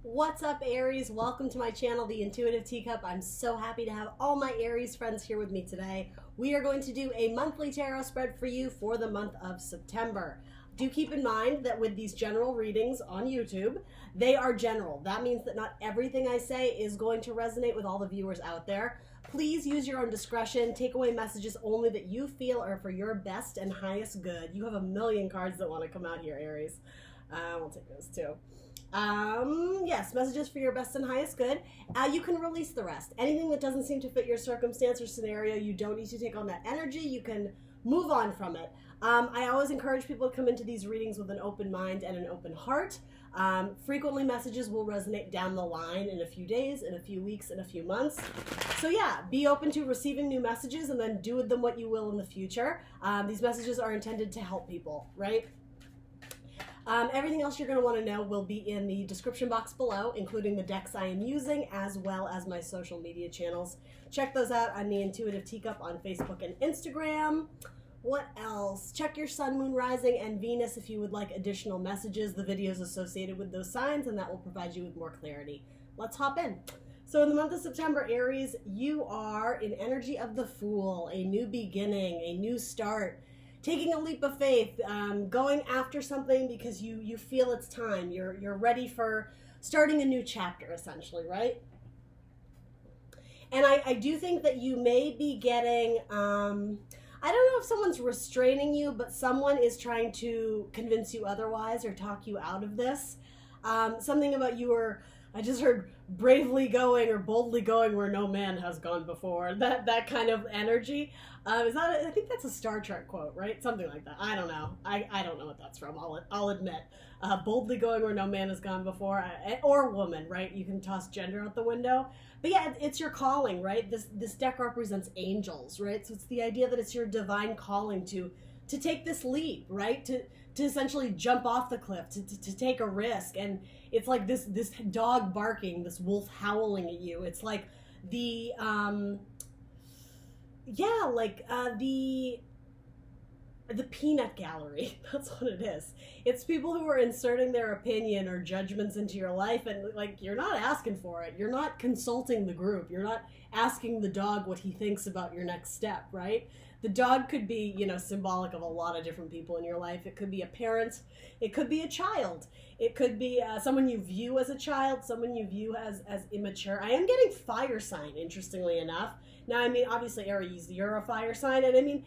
What's up, Aries? Welcome to my channel, The Intuitive Teacup. I'm so happy to have all my Aries friends here with me today. We are going to do a monthly tarot spread for you for the month of September. Do keep in mind that with these general readings on YouTube, they are general. That means that not everything I say is going to resonate with all the viewers out there. Please use your own discretion. Take away messages only that you feel are for your best and highest good. You have a million cards that want to come out here, Aries. We'll take those too. Yes, messages for your best and highest good. You can release the rest. Anything that doesn't seem to fit your circumstance or scenario, you don't need to take on that energy. You can move on from it. I always encourage people to come into these readings with an open mind and an open heart. Frequently messages will resonate down the line in a few days, in a few weeks, in a few months. So yeah, be open to receiving new messages and then do with them what you will in the future. These messages are intended to help people, right? Everything else you're going to want to know will be in the description box below, including the decks I am using, as well as my social media channels. Check those out on The Intuitive Teacup on Facebook and Instagram. What else? Check your Sun, Moon, Rising, and Venus if you would like additional messages, the videos associated with those signs, and that will provide you with more clarity. Let's hop in. So in the month of September, Aries, you are in energy of the Fool, a new beginning, a new start. Taking a leap of faith, going after something because you feel it's time. You're ready for starting a new chapter, essentially, right? And I do think that you may be getting, I don't know if someone's restraining you, but someone is trying to convince you otherwise or talk you out of this. Something about you are, I just heard bravely going or boldly going where no man has gone before. That kind of energy. Is that I think that's a Star Trek quote, right? Something like that. I don't know. I don't know what that's from. I'll admit. Boldly going where no man has gone before, or woman, right? You can toss gender out the window. But yeah, it's your calling, right? This deck represents angels, right? So it's the idea that it's your divine calling to take this leap, right? To essentially jump off the cliff, to take a risk. And it's like this dog barking, this wolf howling at you. It's like the the peanut gallery. That's what it is. It's people who are inserting their opinion or judgments into your life, and like, you're not asking for it. You're not consulting the group. You're not asking the dog what he thinks about your next step, right? The dog could be, symbolic of a lot of different people in your life. It could be a parent. It could be a child. It could be someone you view as a child, someone you view as immature. I am getting fire sign, interestingly enough. Now, I mean, obviously, Aries, you're a fire sign. And I mean,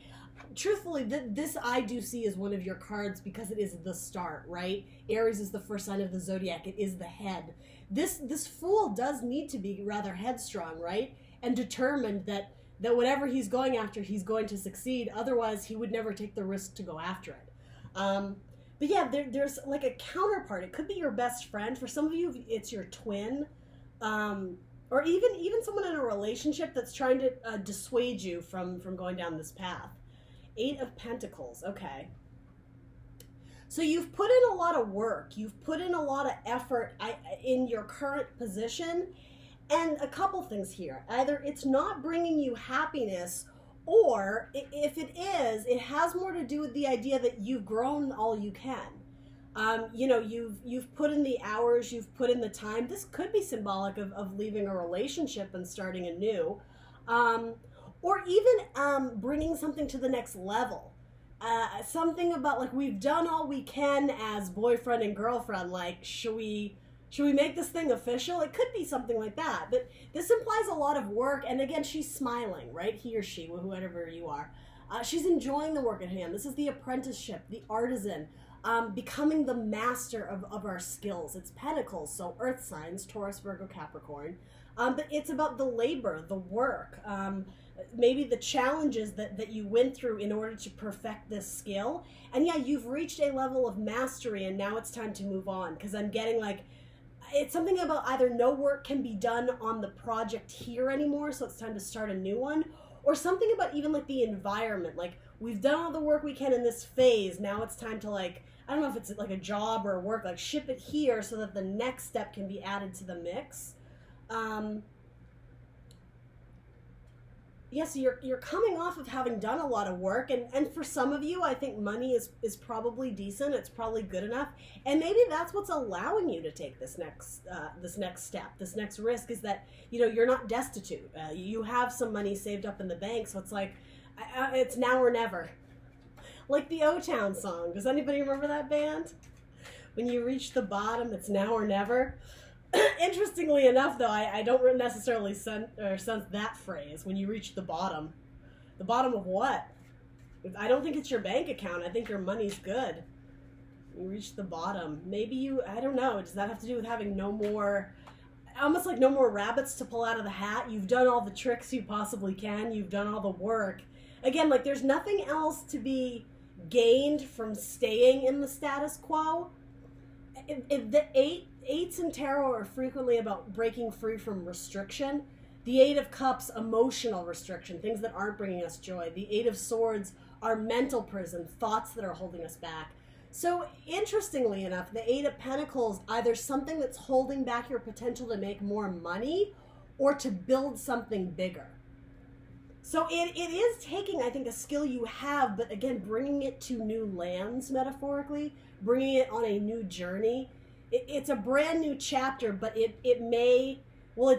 truthfully, this I do see as one of your cards because it is the start, right? Aries is the first sign of the zodiac. It is the head. This Fool does need to be rather headstrong, right? And determined that whatever he's going after, he's going to succeed. Otherwise, he would never take the risk to go after it. But yeah, there's like a counterpart. It could be your best friend. For some of you, it's your twin. Or even someone in a relationship that's trying to dissuade you from going down this path. 8 of Pentacles, okay. So you've put in a lot of work. You've put in a lot of effort in your current position. And a couple things here. Either it's not bringing you happiness, or if it is, it has more to do with the idea that you've grown all you can. You've put in the hours, you've put in the time. This could be symbolic of leaving a relationship and starting anew. Or even bringing something to the next level. Something about, like, we've done all we can as boyfriend and girlfriend. Like, should we make this thing official? It could be something like that. But this implies a lot of work. And again, she's smiling, right? He or she, whoever you are. She's enjoying the work at hand. This is the apprenticeship, the artisan, becoming the master of our skills. It's Pentacles, so earth signs, Taurus, Virgo, Capricorn. But it's about the labor, the work, maybe the challenges that you went through in order to perfect this skill. And yeah, you've reached a level of mastery, and now it's time to move on. Because I'm getting like, it's something about either no work can be done on the project here anymore, so it's time to start a new one, or something about even like the environment. Like, we've done all the work we can in this phase, now it's time to, like, I don't know if it's like a job or a work, like ship it here so that the next step can be added to the mix. yes, you're coming off of having done a lot of work, and for some of you, I think money is probably decent. It's probably good enough, and maybe that's what's allowing you to take this next step, this next risk, is that you're not destitute. You have some money saved up in the bank, so it's like it's now or never. Like the O-Town song. Does anybody remember that band? When you reach the bottom, it's now or never. Interestingly enough, though, I don't necessarily sense that phrase, when you reach the bottom. The bottom of what? I don't think it's your bank account. I think your money's good. You reach the bottom. Maybe I don't know. Does that have to do with having no more, almost like no more rabbits to pull out of the hat? You've done all the tricks you possibly can. You've done all the work. Again, like there's nothing else to be gained from staying in the status quo. The eights in tarot are frequently about breaking free from restriction. The Eight of Cups, emotional restriction, things that aren't bringing us joy. The Eight of Swords are mental prison, thoughts that are holding us back. So interestingly enough, the Eight of Pentacles, either something that's holding back your potential to make more money or to build something bigger. So it is taking, I think, a skill you have, but again, bringing it to new lands, metaphorically, bringing it on a new journey. It's a brand new chapter, but it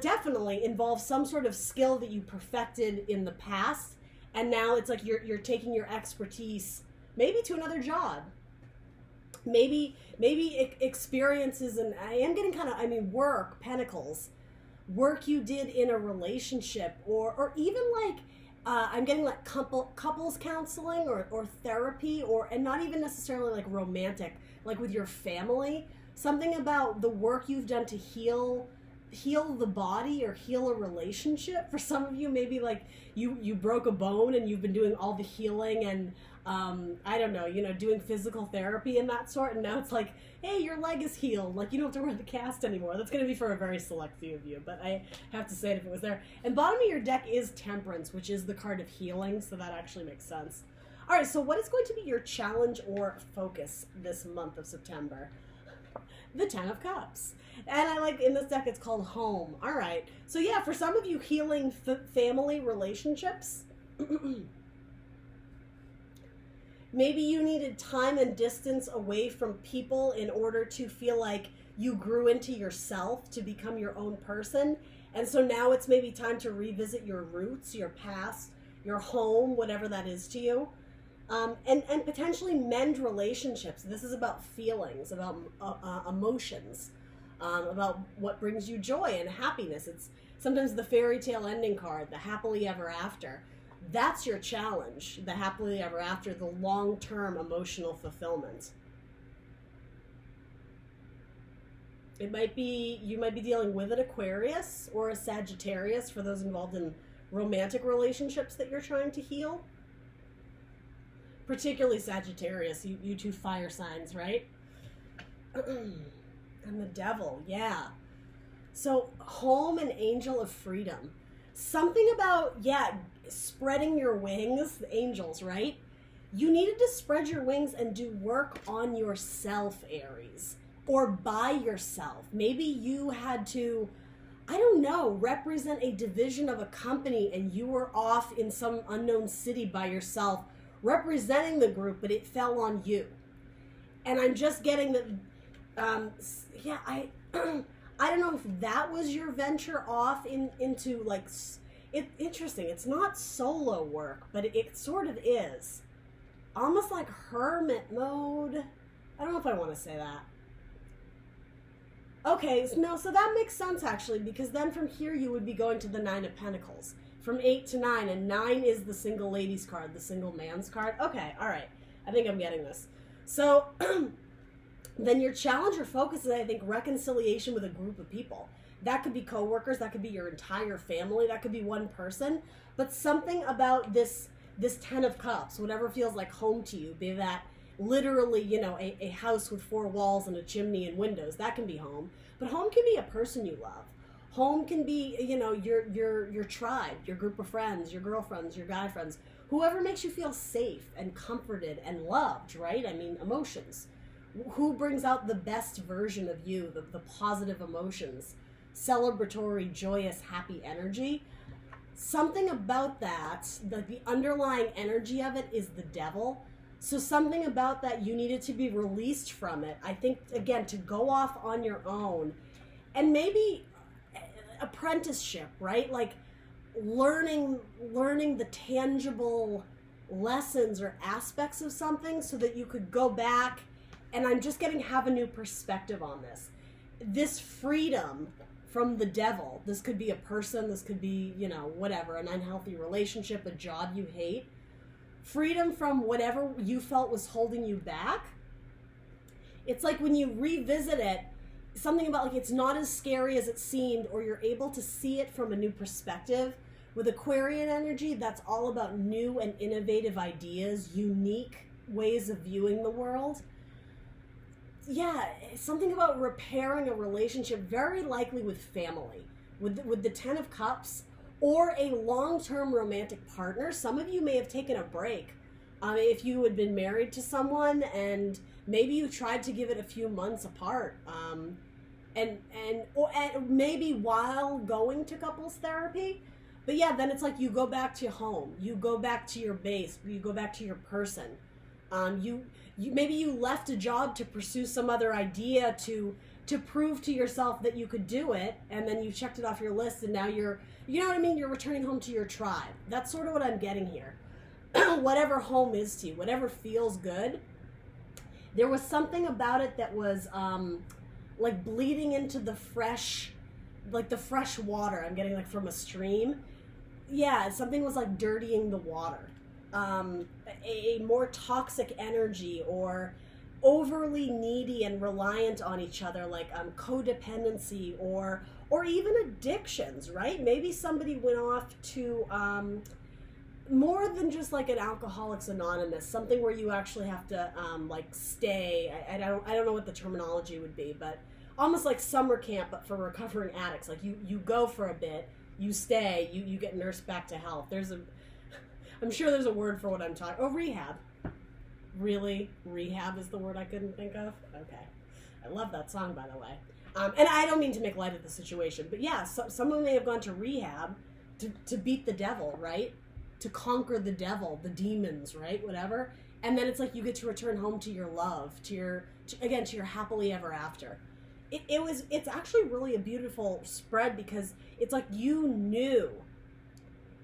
definitely involves some sort of skill that you perfected in the past, and now it's like you're taking your expertise maybe to another job. Maybe experiences, and I am getting work, pentacles, work you did in a relationship, or even like, I'm getting like couples counseling or therapy, and not even necessarily like romantic, like with your family. Something about the work you've done to heal the body or heal a relationship. For some of you, maybe like you broke a bone and you've been doing all the healing and I don't know, doing physical therapy and that sort, and now it's like, hey, your leg is healed, like you don't have to wear the cast anymore. That's going to be for a very select few of you, but I have to say it if it was there. And bottom of your deck is Temperance, which is the card of healing, so that actually makes sense. All right, so what is going to be your challenge or focus this month of September? The Ten of Cups. And I like, in this deck, it's called Home. All right. So yeah, for some of you, healing family relationships. Maybe you needed time and distance away from people in order to feel like you grew into yourself, to become your own person. And so now it's maybe time to revisit your roots, your past, your home, whatever that is to you. And potentially mend relationships. This is about feelings, about emotions, about what brings you joy and happiness. It's sometimes the fairy tale ending card, the happily ever after. That's your challenge, the happily ever after, the long-term emotional fulfillment. You might be dealing with an Aquarius or a Sagittarius for those involved in romantic relationships that you're trying to heal. Particularly Sagittarius, you two fire signs, right? And the Devil, yeah. So Home and Angel of Freedom. Something about, spreading your wings, the angels, right? You needed to spread your wings and do work on yourself, Aries, or by yourself. Maybe you had to, I don't know, represent a division of a company and you were off in some unknown city by yourself, representing the group, but it fell on you. And I'm just getting that, I don't know if that was your venture off into like, interesting. It's not solo work, but it sort of is. Almost like hermit mode. I don't know if I want to say that. Okay, so that makes sense actually, because then from here you would be going to the Nine of Pentacles. From 8 to 9, and 9 is the single ladies card, the single man's card. Okay, all right. I think I'm getting this. So then your challenge or focus is, I think, reconciliation with a group of people. That could be coworkers, that could be your entire family, that could be one person, but something about this Ten of Cups, whatever feels like home to you, be that literally, a house with 4 walls and a chimney and windows, that can be home. But home can be a person you love. Home can be, your tribe, your group of friends, your girlfriends, your guy friends, whoever makes you feel safe and comforted and loved, right? I mean, emotions. Who brings out the best version of you, the positive emotions, celebratory, joyous, happy energy? something about that, the underlying energy of it is the devil. So something about that, you needed to be released from it. I think, again, to go off on your own and maybe apprenticeship, right? Like learning the tangible lessons or aspects of something so that you could go back and have a new perspective on this. This freedom from the devil, this could be a person, this could be, whatever, an unhealthy relationship, a job you hate. Freedom from whatever you felt was holding you back. It's like when you revisit it, something about like it's not as scary as it seemed, or you're able to see it from a new perspective. With Aquarian energy, that's all about new and innovative ideas, unique ways of viewing the world. Yeah, something about repairing a relationship, very likely with family. With the Ten of Cups, or a long-term romantic partner. Some of you may have taken a break. If you had been married to someone and maybe you tried to give it a few months apart, and maybe while going to couples therapy. But yeah, then it's like you go back to home, you go back to your base, you go back to your person. You maybe you left a job to pursue some other idea to prove to yourself that you could do it, and then you checked it off your list, and now you're returning home to your tribe. That's sort of what I'm getting here. Whatever home is to you, whatever feels good. There was something about it that was like bleeding into the fresh water I'm getting like from a stream. Yeah, something was like dirtying the water. A more toxic energy, or overly needy and reliant on each other, like codependency, or even addictions, right? Maybe somebody went off to more than just like an Alcoholics Anonymous, something where you actually have to like stay. I don't know what the terminology would be, but almost like summer camp, but for recovering addicts. Like you go for a bit, you stay, you get nursed back to health. I'm sure there's a word for what I'm talking. Oh, rehab. Really? Rehab is the word I couldn't think of? Okay. I love that song, by the way. And I don't mean to make light of the situation, but yeah, someone may have gone to rehab to beat the devil, right? To conquer the devil, the demons, right? Whatever. And then it's like you get to return home to your love, to your happily ever after. It's actually really a beautiful spread, because it's like you knew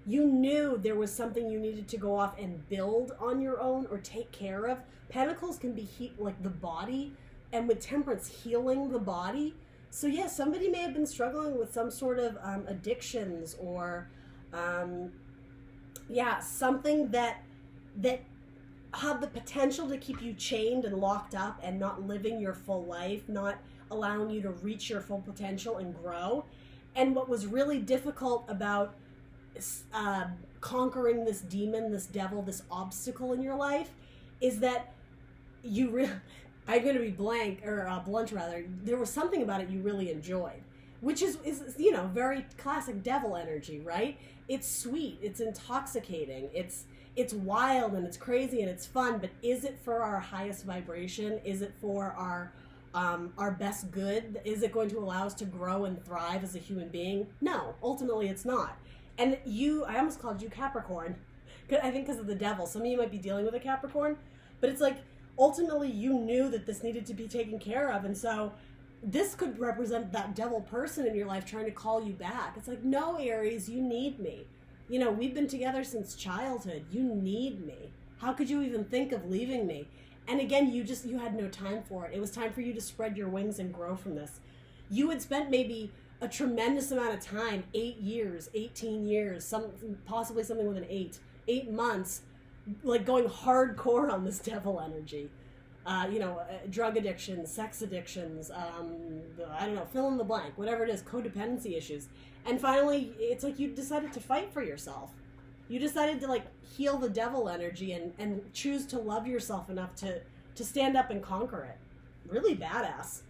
there was something you needed to go off and build on your own or take care of. Pentacles can be like the body, and with Temperance, healing the body. So yeah, somebody may have been struggling with some sort of addictions, or something that had the potential to keep you chained and locked up and not living your full life, not allowing you to reach your full potential and grow. And what was really difficult about conquering this demon, this devil, this obstacle in your life, is that I'm going to be blunt rather. There was something about it you really enjoyed, which is very classic devil energy, right? It's sweet, it's intoxicating, it's wild and it's crazy and it's fun, but is it for our highest vibration? Is it for our best good? Is it going to allow us to grow and thrive as a human being? No, ultimately it's not. And I almost called you Capricorn, I think because of the devil. Some of you might be dealing with a Capricorn, but it's like, ultimately you knew that this needed to be taken care of, and so this could represent that devil person in your life trying to call you back. It's like, no, Aries, you need me. We've been together since childhood. You need me. How could you even think of leaving me? And again, you had no time for it. It was time for you to spread your wings and grow from this. You had spent maybe a tremendous amount of time, 8 years, 18 years, possibly something with an 8 months, like going hardcore on this devil energy. Drug addictions, sex addictions, I don't know, fill in the blank, whatever it is, codependency issues. And finally, it's like you decided to fight for yourself. You decided to like heal the devil energy and choose to love yourself enough to stand up and conquer it. Really badass.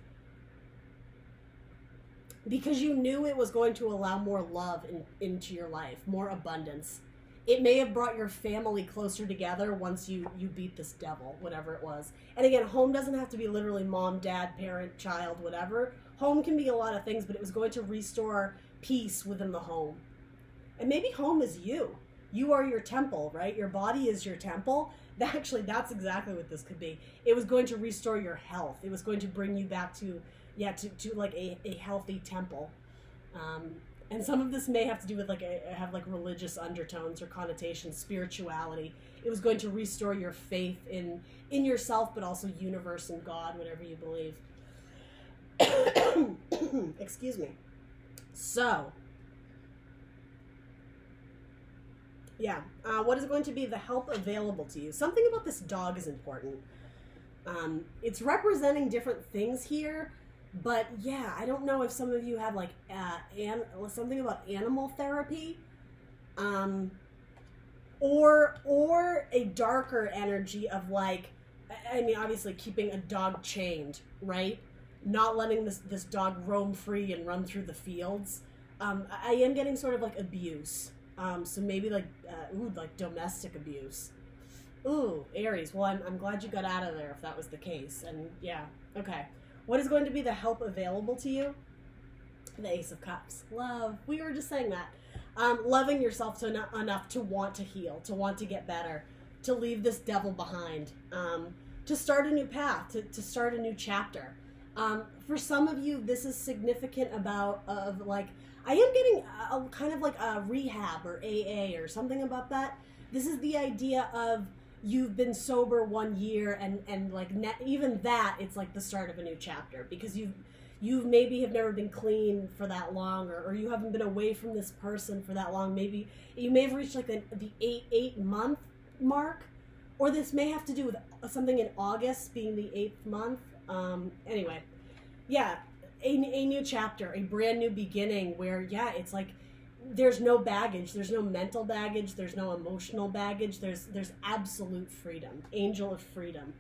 Because you knew it was going to allow more love into your life, more abundance. It may have brought your family closer together once you beat this devil, whatever it was. And again, home doesn't have to be literally mom, dad, parent, child, whatever. Home can be a lot of things, but it was going to restore peace within the home. And maybe home is you. You are your temple, right? Your body is your temple. Actually, that's exactly what this could be. It was going to restore your health. It was going to bring you back to, yeah, to like a healthy temple. And some of this may have to do with have like religious undertones or connotations, spirituality. It was going to restore your faith in yourself, but also universe and God, whatever you believe. Excuse me. So, yeah, what is going to be the help available to you? Something about this dog is important. It's representing different things here, but yeah, I don't know if some of you have like something about animal therapy, or a darker energy of like, I mean, obviously keeping a dog chained, right? Not letting this dog roam free and run through the fields. I am getting sort of like abuse. So maybe like domestic abuse. Ooh, Aries. Well, I'm glad you got out of there if that was the case. And yeah, okay. What is going to be the help available to you? The Ace of Cups. Love. We were just saying that. Loving yourself enough to want to heal, to want to get better, to leave this devil behind, to start a new path, to start a new chapter. For some of you, this is significant of like, I am getting a kind of like a rehab or AA or something about that. This is the idea of you've been sober 1 year and like even that, it's like the start of a new chapter because you've maybe have never been clean for that long, or you haven't been away from this person for that long. Maybe you may have reached like the 8-month mark, or this may have to do with something in August being the 8th month. Anyway, yeah, a new chapter, a brand new beginning where, yeah, it's like there's no baggage, there's no mental baggage, there's no emotional baggage, there's absolute freedom. Angel of freedom.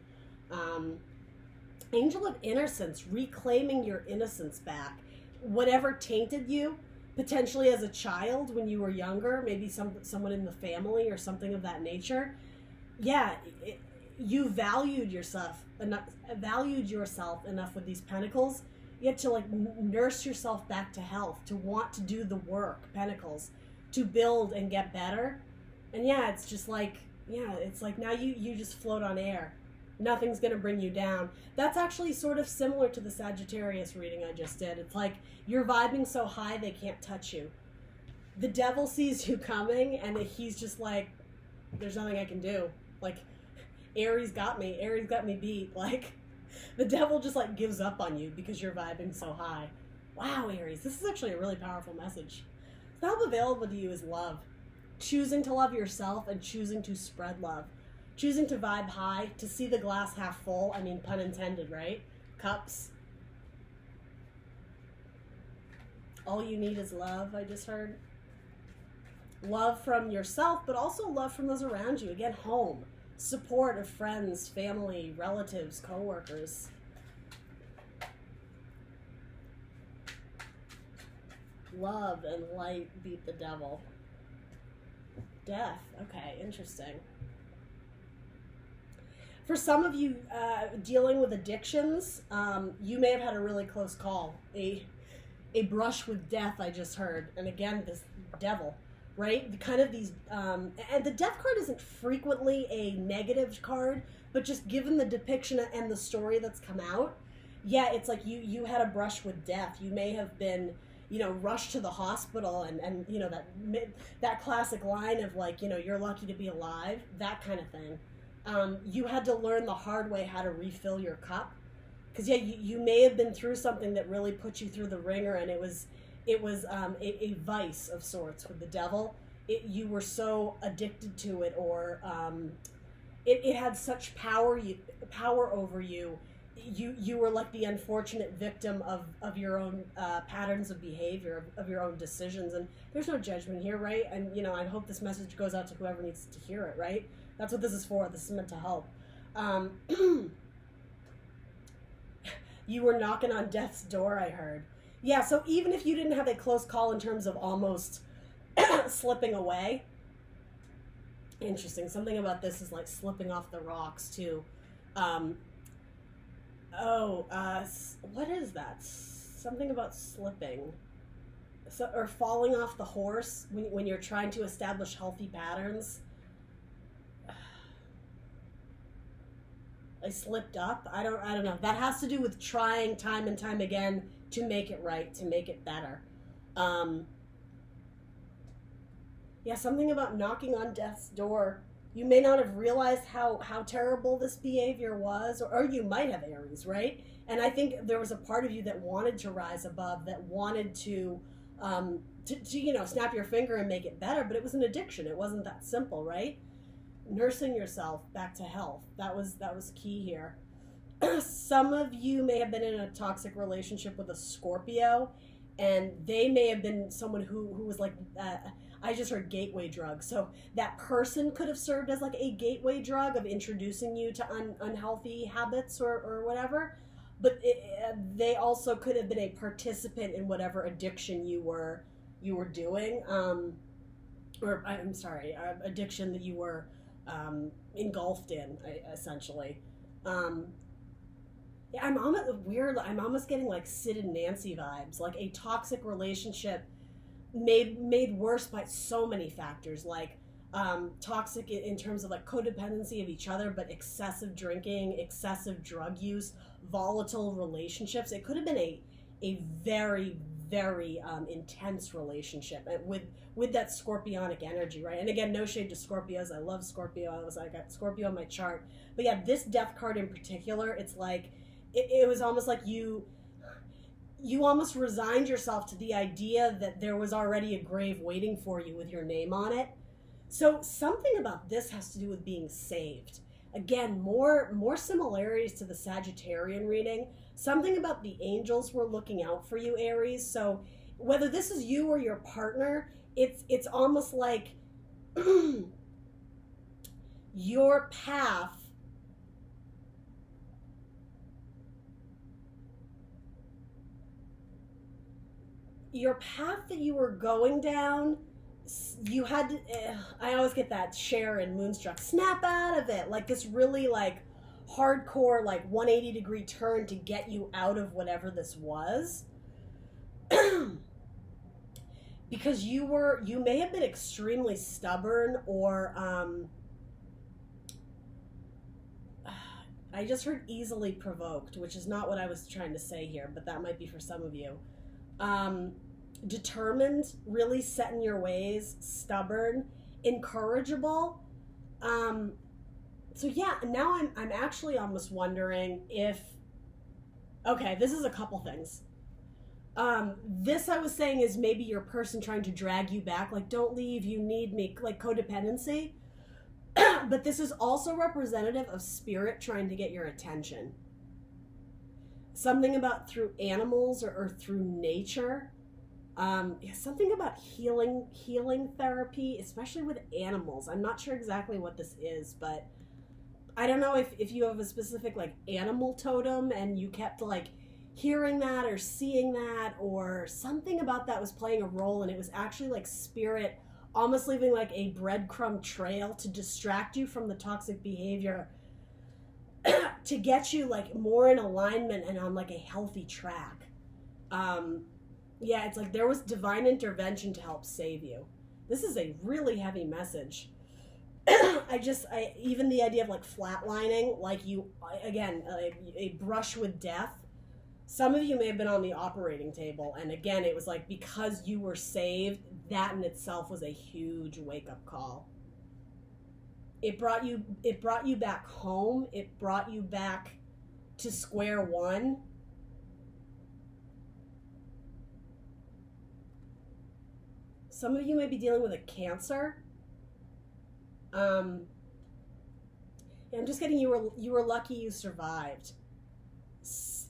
Angel of innocence, reclaiming your innocence back. Whatever tainted you, potentially as a child when you were younger, maybe someone in the family or something of that nature. Yeah, you valued yourself enough with these pentacles, yet to like nurse yourself back to health, to want to do the work, pentacles, to build and get better. And yeah, it's just like, yeah, it's like now you just float on air. Nothing's going to bring you down. That's actually sort of similar to the Sagittarius reading I just did. It's like you're vibing so high they can't touch you. The devil sees you coming and he's just like, there's nothing I can do. Like, Aries got me beat. Like, the devil just like gives up on you because you're vibing so high. Wow, Aries, this is actually a really powerful message. The help available to you is love. Choosing to love yourself and choosing to spread love. Choosing to vibe high, to see the glass half full. I mean, pun intended, right? Cups. All you need is love, I just heard. Love from yourself, but also love from those around you. Again, home. Support of friends, family, relatives, co-workers. Love and light beat the devil. Death. Okay, interesting. For some of you dealing with addictions, you may have had a really close call. A brush with death, I just heard. And again, this devil, right? Kind of these, and the death card isn't frequently a negative card, but just given the depiction and the story that's come out, yeah, it's like you had a brush with death. You may have been, rushed to the hospital and that classic line of like, you're lucky to be alive, that kind of thing. You had to learn the hard way how to refill your cup, because yeah, you may have been through something that really put you through the ringer, and it was a vice of sorts with the devil. You were so addicted to it, or it had such power over you. You were like the unfortunate victim of your own patterns of behavior, of your own decisions. And there's no judgment here, right? And I hope this message goes out to whoever needs to hear it, right? That's what this is for. This is meant to help. You were knocking on death's door, I heard. Yeah, so even if you didn't have a close call in terms of almost slipping away, interesting. Something about this is like slipping off the rocks, too. What is that? Something about slipping. So, or falling off the horse when you're trying to establish healthy patterns. I slipped up. I don't know. That has to do with trying time and time again to make it right, to make it better. Um, yeah, something about knocking on death's door. You may not have realized how terrible this behavior was, or you might have, Aries, right? And I think there was a part of you that wanted to rise above, that wanted to snap your finger and make it better, but it was an addiction. It wasn't that simple, right? Nursing yourself back to health. That was key here. Some of you may have been in a toxic relationship with a Scorpio, and they may have been someone who was like, I just heard gateway drug. So that person could have served as like a gateway drug of introducing you to unhealthy habits or whatever. But they also could have been a participant in whatever addiction you were doing, or I'm sorry, addiction that you were engulfed in, essentially. Um, yeah, I'm almost getting like Sid and Nancy vibes, like a toxic relationship made worse by so many factors, like toxic in terms of like codependency of each other, but excessive drinking, excessive drug use, volatile relationships. It could have been a very very intense relationship with that scorpionic energy, right? And again, no shade to Scorpios. I love Scorpios. I got Scorpio on my chart, but yeah, this death card in particular, it's like it was almost like you almost resigned yourself to the idea that there was already a grave waiting for you with your name on it. So something about this has to do with being saved. Again, more similarities to the Sagittarian reading. Something about the angels were looking out for you, Aries. So whether this is you or your partner, it's almost like your path that you were going down, you had to, I always get that Cher and Moonstruck, snap out of it, like this really like hardcore like 180-degree turn to get you out of whatever this was. Because you may have been extremely stubborn, or I just heard easily provoked, which is not what I was trying to say here, but that might be for some of you. Determined, really set in your ways, stubborn, incorrigible. So yeah, now I'm actually almost wondering if, okay, this is a couple things. This I was saying is maybe your person trying to drag you back, like don't leave, you need me, like codependency. But this is also representative of spirit trying to get your attention. Something about through animals or through nature. Something about healing therapy, especially with animals. I'm not sure exactly what this is, but I don't know if you have a specific like animal totem and you kept like hearing that or seeing that, or something about that was playing a role, and it was actually like spirit almost leaving like a breadcrumb trail to distract you from the toxic behavior to get you like more in alignment and on like a healthy track. Yeah, it's like there was divine intervention to help save you. This is a really heavy message. I even the idea of like flatlining, like you, again, a brush with death. Some of you may have been on the operating table, and again, it was like because you were saved, that in itself was a huge wake-up call. It brought you back home. It brought you back to square one. Some of you may be dealing with a cancer. I'm just getting you were lucky you survived.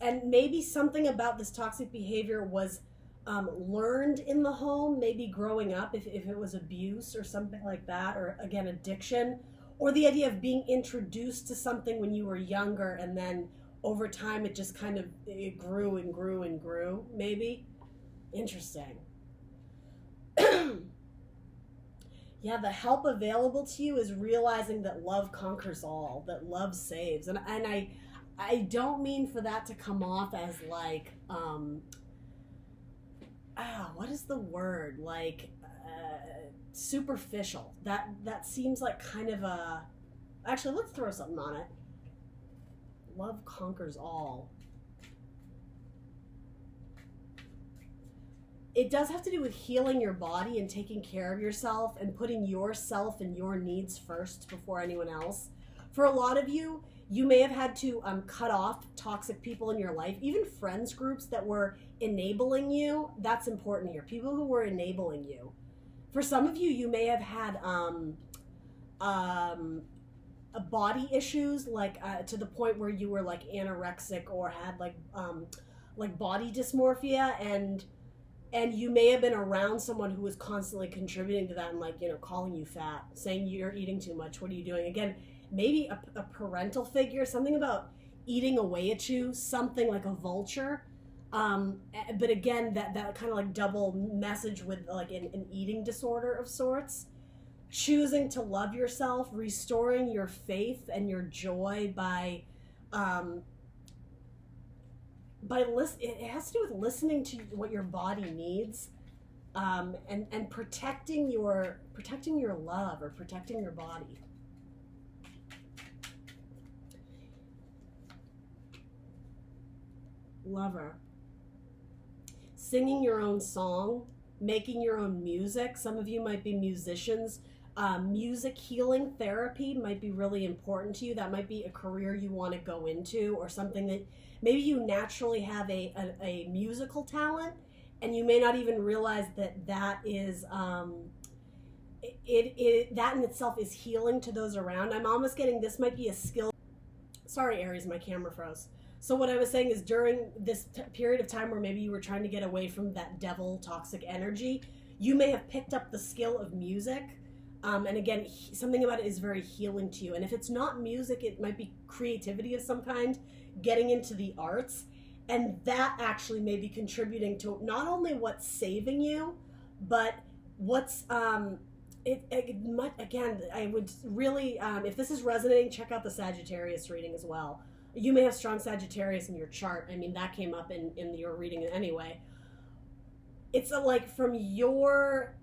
And maybe something about this toxic behavior was learned in the home, maybe growing up, if it was abuse or something like that, or again, addiction, or the idea of being introduced to something when you were younger, and then over time it just kind of it grew and grew and grew, maybe. Interesting. Yeah, the help available to you is realizing that love conquers all, that love saves. And I don't mean for that to come off as like, is the word? Like, superficial. That seems like kind of a... Actually, let's throw something on it. Love conquers all. It does have to do with healing your body and taking care of yourself and putting yourself and your needs first before anyone else. For a lot of you, you may have had to cut off toxic people in your life, even friends groups that were enabling you. That's important here. People who were enabling you. For some of you, you may have had body issues, like to the point where you were like anorexic or had like body dysmorphia, and you may have been around someone who was constantly contributing to that and, like, you know, calling you fat, saying you're eating too much, what are you doing? Again, maybe a parental figure, something about eating away at you, something like a vulture. But again, that kind of like double message with like an eating disorder of sorts. Choosing to love yourself, restoring your faith and your joy by it has to do with listening to what your body needs, and protecting your love, or protecting your body. Lover. Singing your own song, making your own music. Some of you might be musicians. Music healing therapy might be really important to you. That might be a career you want to go into, or something that maybe you naturally have a musical talent, and you may not even realize that is that in itself is healing to those around. I'm almost getting this might be a skill. Sorry, Aries, my camera froze. So what I was saying is, during this period of time where maybe you were trying to get away from that devil toxic energy, you may have picked up the skill of music. And again, something about it is very healing to you. And if it's not music, it might be creativity of some kind, getting into the arts. And that actually may be contributing to not only what's saving you, but what's, again, I would really, if this is resonating, check out the Sagittarius reading as well. You may have strong Sagittarius in your chart. I mean, that came up in your reading anyway. It's like from your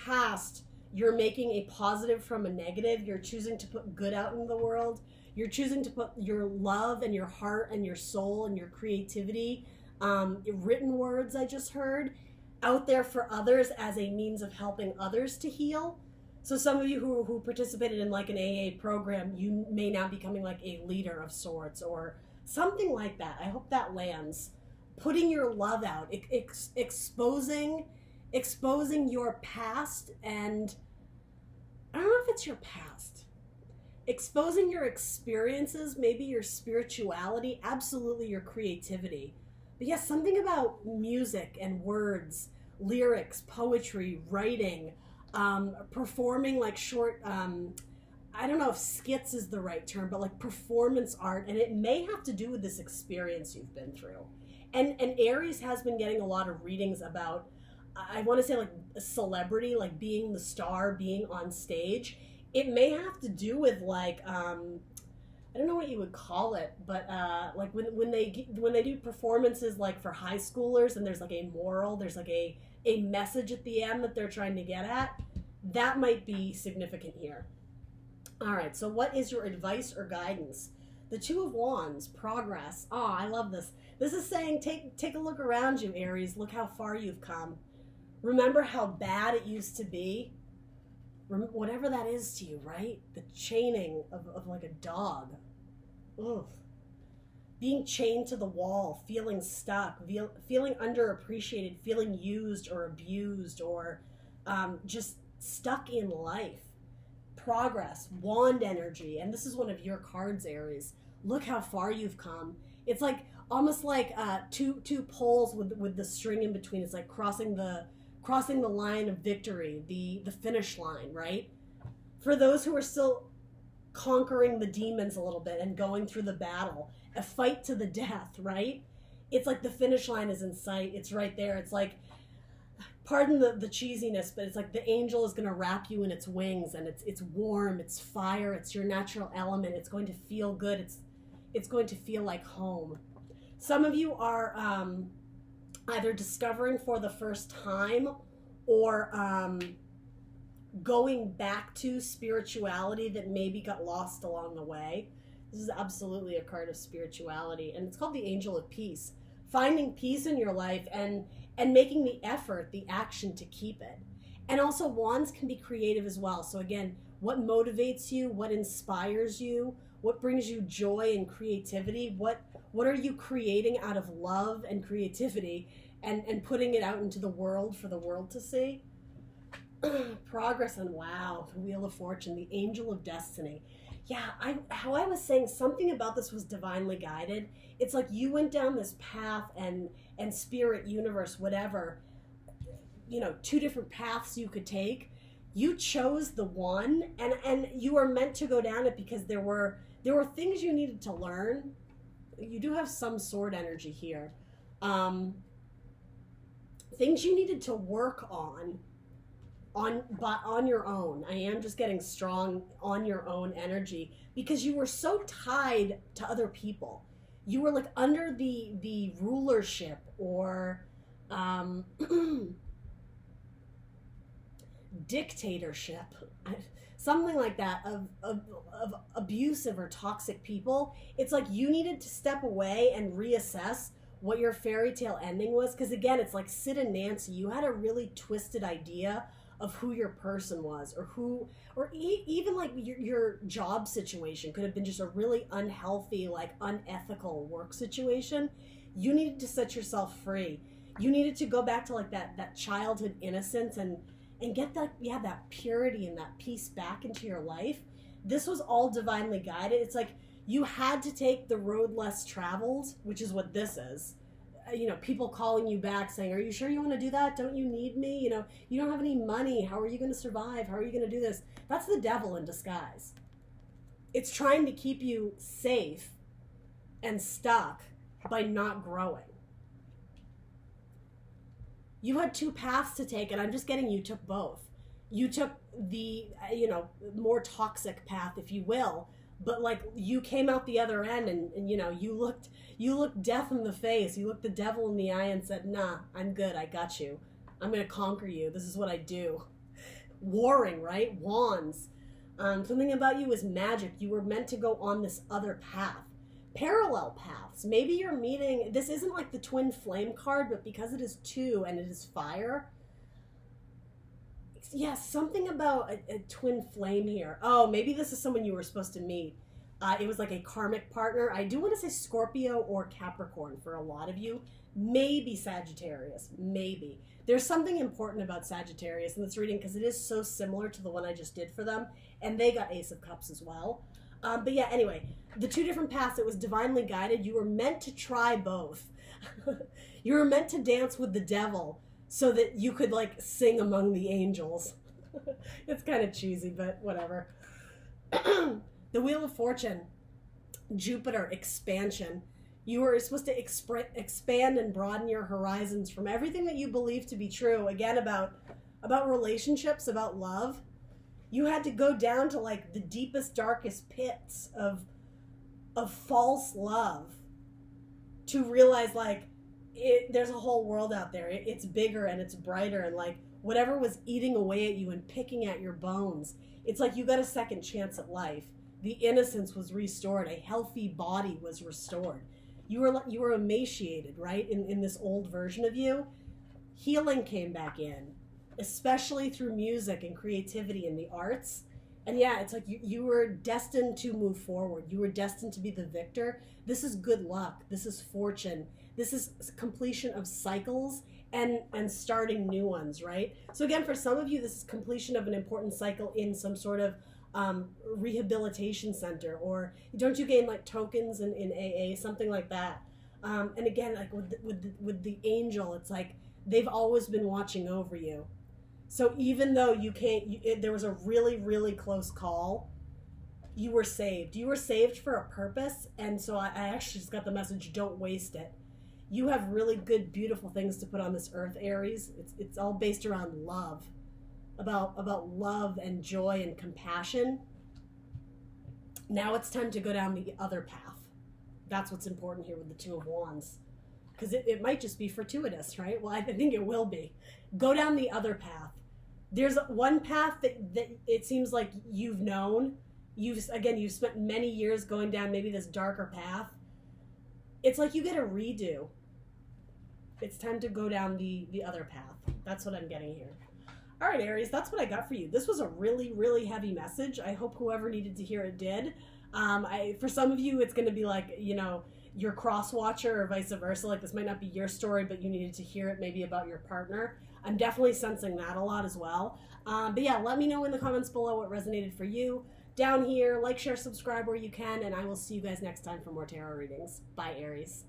past, you're making a positive from a negative. You're choosing to put good out in the world. You're choosing to put your love and your heart and your soul and your creativity, written words I just heard, out there for others as a means of helping others to heal. So some of you who participated in like an AA program, you may now be becoming like a leader of sorts or something like that. I hope that lands. Putting your love out, exposing your past, and I don't know if it's your past. Exposing your experiences, maybe your spirituality, absolutely your creativity. But yes, something about music and words, lyrics, poetry, writing, performing like short, I don't know if skits is the right term, but like performance art, and it may have to do with this experience you've been through. And Aries has been getting a lot of readings about, I want to say like a celebrity, like being the star, being on stage. It may have to do with like, I don't know what you would call it, but like when they do performances like for high schoolers, and there's like a moral, there's like a message at the end that they're trying to get at, that might be significant here. All right, so what is your advice or guidance? The Two of Wands, progress. Oh, I love this. This is saying take a look around you, Aries. Look how far you've come. Remember how bad it used to be. Whatever that is to you, right? The chaining of like a dog. Ugh. Being chained to the wall, feeling stuck, feeling underappreciated, feeling used or abused, or just stuck in life. Progress, wand energy, and this is one of your cards, Aries. Look how far you've come. It's like almost like two poles with the string in between. It's like crossing the line of victory, the finish line, right? For those who are still conquering the demons a little bit and going through the battle, a fight to the death, right? It's like the finish line is in sight. It's right there. It's like, pardon the cheesiness, but it's like the angel is going to wrap you in its wings, and it's warm, it's fire, it's your natural element. It's going to feel good. It's going to feel like home. Some of you are either discovering for the first time or going back to spirituality that maybe got lost along the way. This is absolutely a card of spirituality, and it's called the Angel of Peace. Finding peace in your life and making the effort, the action to keep it. And also wands can be creative as well. So again, what motivates you, what inspires you, what brings you joy and creativity, what are you creating out of love and creativity and putting it out into the world for the world to see. Progress, and wow, the Wheel of Fortune, the Angel of Destiny. Yeah, how I was saying, something about this was divinely guided. It's like you went down this path, and spirit, universe, whatever, you know, two different paths you could take. You chose the one, and you were meant to go down it because there were things you needed to learn. You do have some sword energy here. Things you needed to work on your own. I am just getting strong on your own energy because you were so tied to other people. You were like under the rulership or dictatorship, something like that, of abusive or toxic people. It's like you needed to step away and reassess what your fairy tale ending was, because again, it's like Sid and Nancy. You had a really twisted idea of who your person was, or even like your job situation could have been just a really unhealthy, like unethical work situation. You needed to set yourself free. You needed to go back to like that childhood innocence and get that purity and that peace back into your life. This was all divinely guided. It's like you had to take the road less traveled, which is what this is. You know, people calling you back saying, are you sure you want to do that? Don't you need me? You know, you don't have any money. How are you going to survive? How are you going to do this? That's the devil in disguise. It's trying to keep you safe and stuck by not growing. You had two paths to take, and I'm just getting you took both. You took the, you know, more toxic path, if you will, but like you came out the other end, and you know, you looked death in the face. You looked the devil in the eye and said, nah, I'm good. I got you. I'm going to conquer you. This is what I do. Warring, right? Wands. Something about you is magic. You were meant to go on this other path. Parallel paths. Maybe you're meeting, this isn't like the twin flame card, but because it is two and it is fire. Yeah, something about a twin flame here. Oh, maybe this is someone you were supposed to meet. It was like a karmic partner. I do want to say Scorpio or Capricorn for a lot of you. Maybe Sagittarius. Maybe. There's something important about Sagittarius in this reading because it is so similar to the one I just did for them. And they got Ace of Cups as well. But yeah, anyway, the two different paths, it was divinely guided. You were meant to try both. You were meant to dance with the devil so that you could like sing among the angels. It's kind of cheesy, but whatever. The Wheel of Fortune, Jupiter, expansion. You were supposed to expand and broaden your horizons from everything that you believe to be true. Again, about relationships, about love. You had to go down to like the deepest, darkest pits of false love to realize like there's a whole world out there. It's bigger and it's brighter, and like whatever was eating away at you and picking at your bones, it's like you got a second chance at life. The innocence was restored. A healthy body was restored. You were emaciated, right? In this old version of you, healing came back in, especially through music and creativity and the arts. And yeah, it's like you were destined to move forward. You were destined to be the victor. This is good luck. This is fortune. This is completion of cycles and starting new ones, right? So again, for some of you, this is completion of an important cycle in some sort of rehabilitation center, or don't you gain like tokens in AA, something like that. And again, like with the angel, it's like they've always been watching over you. So even though there was a really, really close call, you were saved. You were saved for a purpose. And so I actually just got the message, don't waste it. You have really good, beautiful things to put on this earth, Aries. It's all based around love, about love and joy and compassion. Now it's time to go down the other path. That's what's important here with the Two of Wands. because it might just be fortuitous, right? Well, I think it will be. Go down the other path. There's one path that it seems like you've known. You've spent many years going down maybe this darker path. It's like you get a redo. It's time to go down the other path. That's what I'm getting here. All right, Aries, that's what I got for you. This was a really, really heavy message. I hope whoever needed to hear it did. For some of you, it's going to be like, your cross watcher or vice versa. Like, this might not be your story, but you needed to hear it maybe about your partner. I'm definitely sensing that a lot as well. But yeah, let me know in the comments below what resonated for you. Down here, like, share, subscribe where you can, and I will see you guys next time for more tarot readings. Bye, Aries.